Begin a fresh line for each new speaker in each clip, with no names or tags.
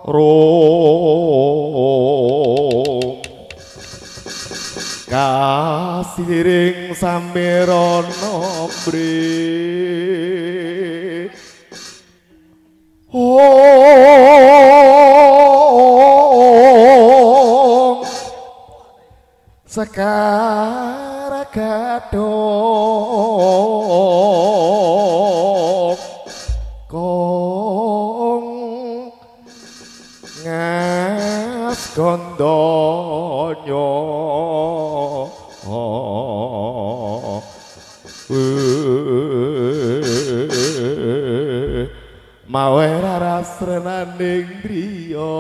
rong kasiring samirana bre sekara gadok kong ngas gondonyo mawe raras renaning driya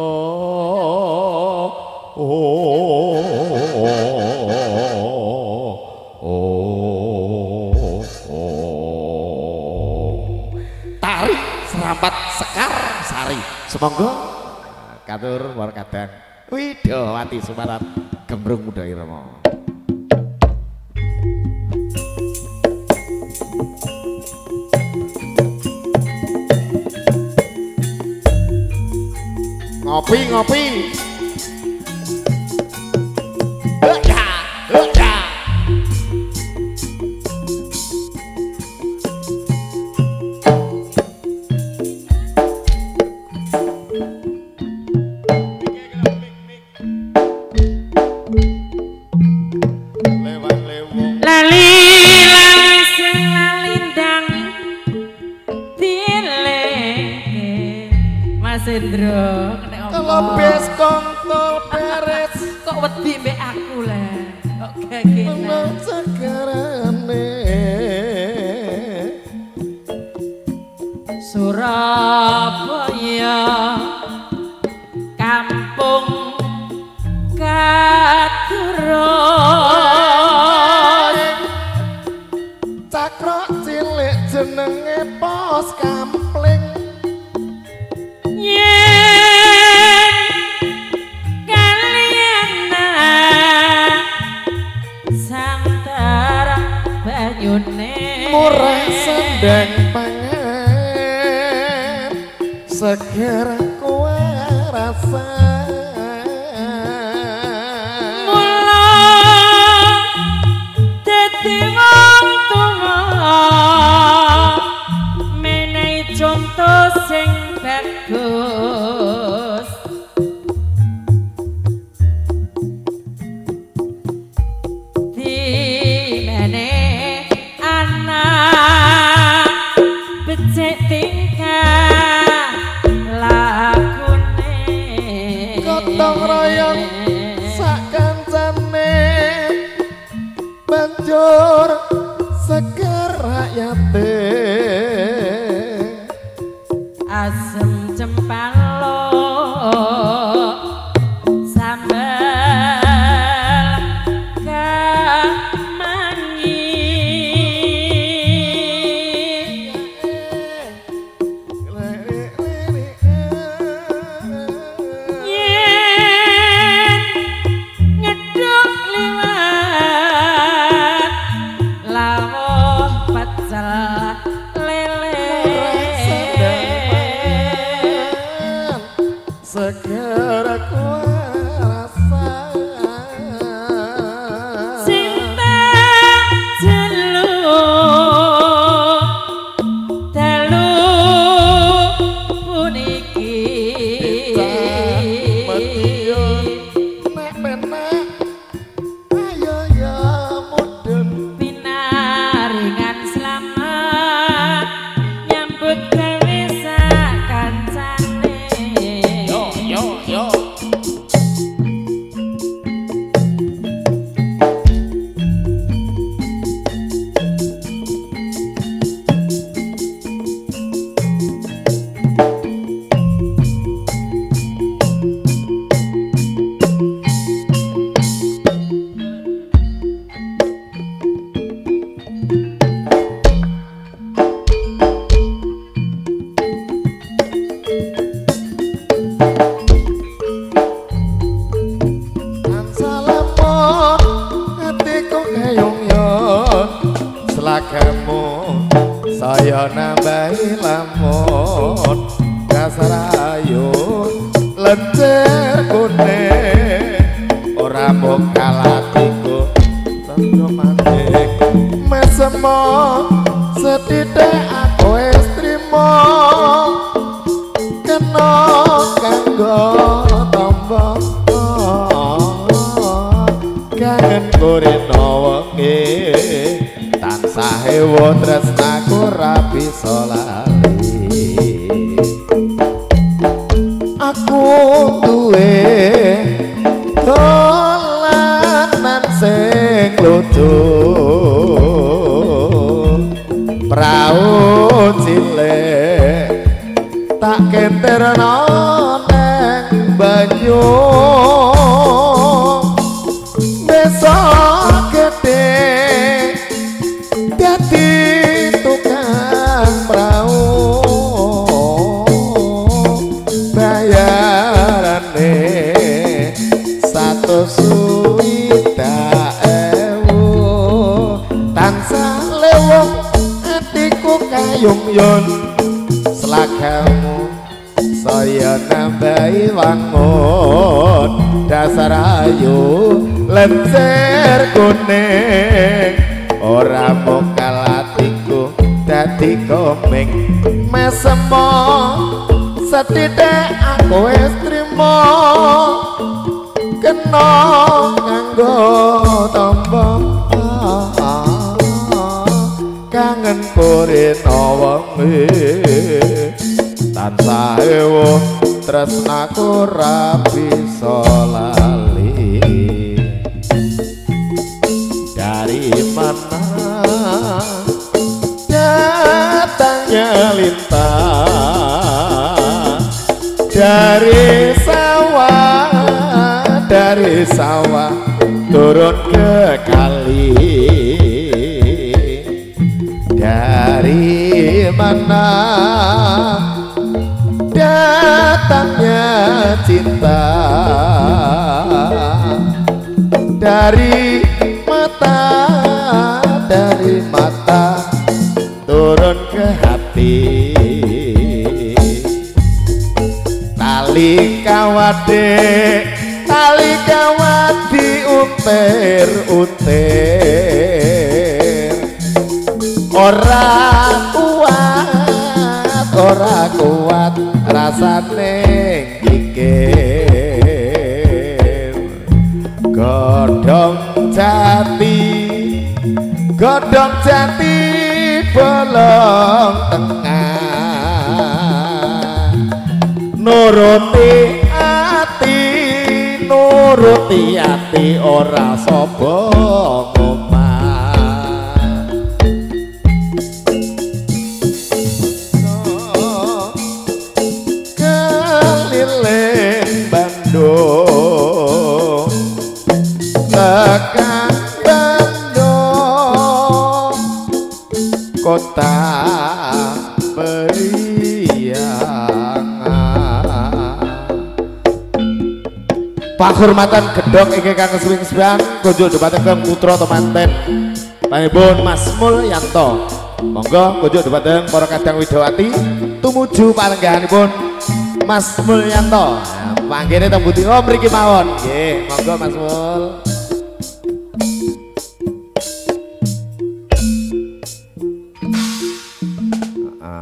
tari serampat sekar sari semonggo katur warkadang Widawati Sumarat Gembrung Muda Irama ngopi
Sendro
kalau bes kontol beres
kok wedi mbek aku lah kok gegena
sekarane
Surabaya kampung Katuron
cakrok cilik jenenge pos kampling murah sendang pangan segera kue rasa
mula dadi wong tuwa menehi contoh sing bagus becek tingkah lakune
gotong royong sak kancane banjur seger rakyate
asem cempalo sambal
segera kuasa
cinta telu puniki
nek penak ayo ya mudun
pinaringan selamat nyambut gawe sak kancane
yo saya nambahi lamun dasar ayu lencer kuning ora mung kalatiku rondo maning mesemo sethithik aku wis trima kena kanggo tamba kangen kurina wengi tansah ewa tresnaku ra bisa lali aku duwe dolanan sing lucu prau cilik tak kenterno neng banyu besok gede dadi tukang prau bayarane 100.000 tansah lewong atiku kayung-yung selagamu saya nambahi wangun dasar ayu lencer kuning ora mokal atiku dadi komeng mesemo sethithik aku wis trima kena nganggo tamba kangen kurina wengi tansah ewa tresnaku ra bisa lali dari mana datangnya lintang dari sawah turun ke kali dari mana datangnya cinta dari mata turun ke hati tali kawat diuntir-untir ora kuat rasane kikir godhong jati bolong tengah nuruti ati ora sapa ngomah keliling Bandung tekan Bandung kota Pakhurmatan gedhong iki kang swing-swing kunjuk dhumateng putra temanten Panjenengan Mas Mulyanto. Monggo kunjuk dhumateng para kadang Widawati tumuju palenggahanipun Mas Mulyanto. Panggene teng pundi mriki mawon. Nggih, monggo Mas Mul.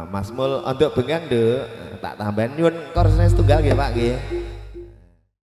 Mas Mul untuk bengang, Nduk. Tak tambahan nyuwun korsene setunggal nggih, Pak nggih.